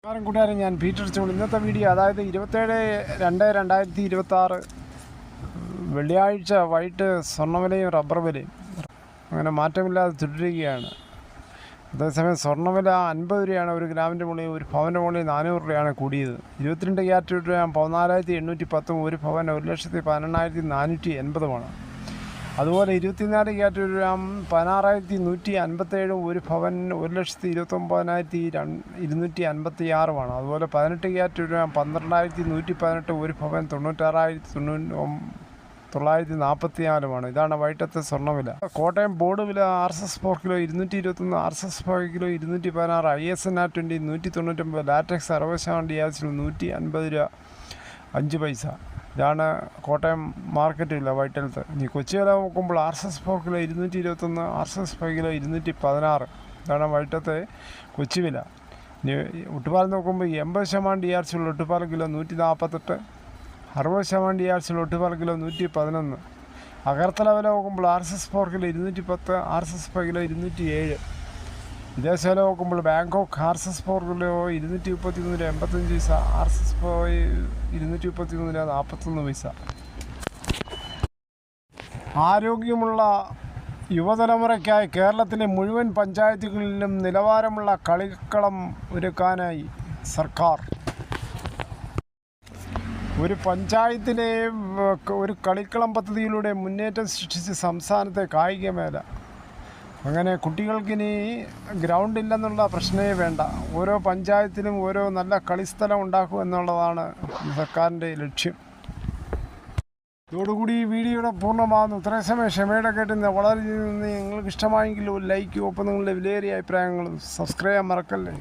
കൂട്ടുകാരൻ ഞാൻ പീറ്റർ ചോൾ. ഇന്നത്തെ വീഡിയോ അതായത് 27/2/2026 വെള്ളിയാഴ്ച വൈകിട്ട് സ്വർണ്ണവിലയും റബ്ബർ വിലയും അങ്ങനെ മാറ്റമില്ലാതെ തുടരുകയാണ്. അതേസമയം സ്വർണ്ണവില 50 രൂപയാണ് ഒരു ഗ്രാമിൻ്റെ മുകളിൽ, ഒരു പവൻ്റെ മുകളിൽ 400 രൂപയാണ് കൂടിയത്. 22 ക്യാരറ്റ് രൂപ 14,810, ഒരു പവൻ 1,18,480. അതുപോലെ 24 ക്യാരറ്റ് രൂപ 16,157, ഒരു പവൻ 1,29,256. അതുപോലെ 18 ക്യാരറ്റ് രൂപ 12,118, ഒരു പവൻ 96,944. ഇതാണ് വൈകിട്ടത്തെ സ്വർണ്ണവില. കോട്ടയം ബോർഡ് വില RSS 4 kilo 221, RSS 5 kilo 216, ISNR20 199, latex 60% DAS 150 രൂപ 5 പൈസ. ഇതാണ് കോട്ടയം മാർക്കറ്റ് വില വൈകിട്ടത്തെ. ഇനി കൊച്ചി വില നോക്കുമ്പോൾ RSS 4 കിലോ 221, RSS 5 കിലോ 216. ഇതാണ് വൈകിട്ടത്തെ കൊച്ചി വില. ഇനി ഒട്ടുപാലം നോക്കുമ്പോൾ 80% DRC ഉള്ള ഒട്ടുപാലം കിലോ 148, 60% DRC ഉള്ള ഒട്ടുപാലം കിലോ 111. അഗർത്തല വില നോക്കുമ്പോൾ RSS 4 കിലോ 210, RSS 5 കിലോ 207. വിദേശ വില നോക്കുമ്പോൾ ബാങ്കോക്ക് RSS 4 കിലോ 233 രൂപ 85 പൈസ, RSS 5 233 രൂപ 41 പൈസ. ആരോഗ്യമുള്ള യുവതലമുറയ്ക്കായി കേരളത്തിലെ മുഴുവൻ പഞ്ചായത്തുകളിലും നിലവാരമുള്ള കളിക്കളം ഒരുക്കാനായി സർക്കാർ. ഒരു പഞ്ചായത്തിലെ ഒരു കളിക്കളം പദ്ധതിയിലൂടെ മുന്നേറ്റം സൃഷ്ടിച്ച് സംസ്ഥാനത്തെ കായികമേഖല. അങ്ങനെ കുട്ടികൾക്കിനി ഗ്രൗണ്ട് ഇല്ലെന്നുള്ള പ്രശ്നമേ വേണ്ട. ഓരോ പഞ്ചായത്തിലും ഓരോ നല്ല കളിസ്ഥലം ഉണ്ടാക്കുക എന്നുള്ളതാണ് സർക്കാരിൻ്റെ ലക്ഷ്യം. ഇതോടുകൂടി ഈ വീഡിയോയുടെ പൂർണ്ണമാകുന്നു. ഇത്രയും സമയം ക്ഷമയുടെ കേട്ടുന്ന വളരെ നിങ്ങൾക്ക് ഇഷ്ടമായെങ്കിൽ ഒരു ലൈക്ക്, ഒപ്പം നിങ്ങളുടെ വിലയേറിയ അഭിപ്രായങ്ങൾ സബ്സ്ക്രൈബ് ചെയ്യാൻ മറക്കല്ലേ.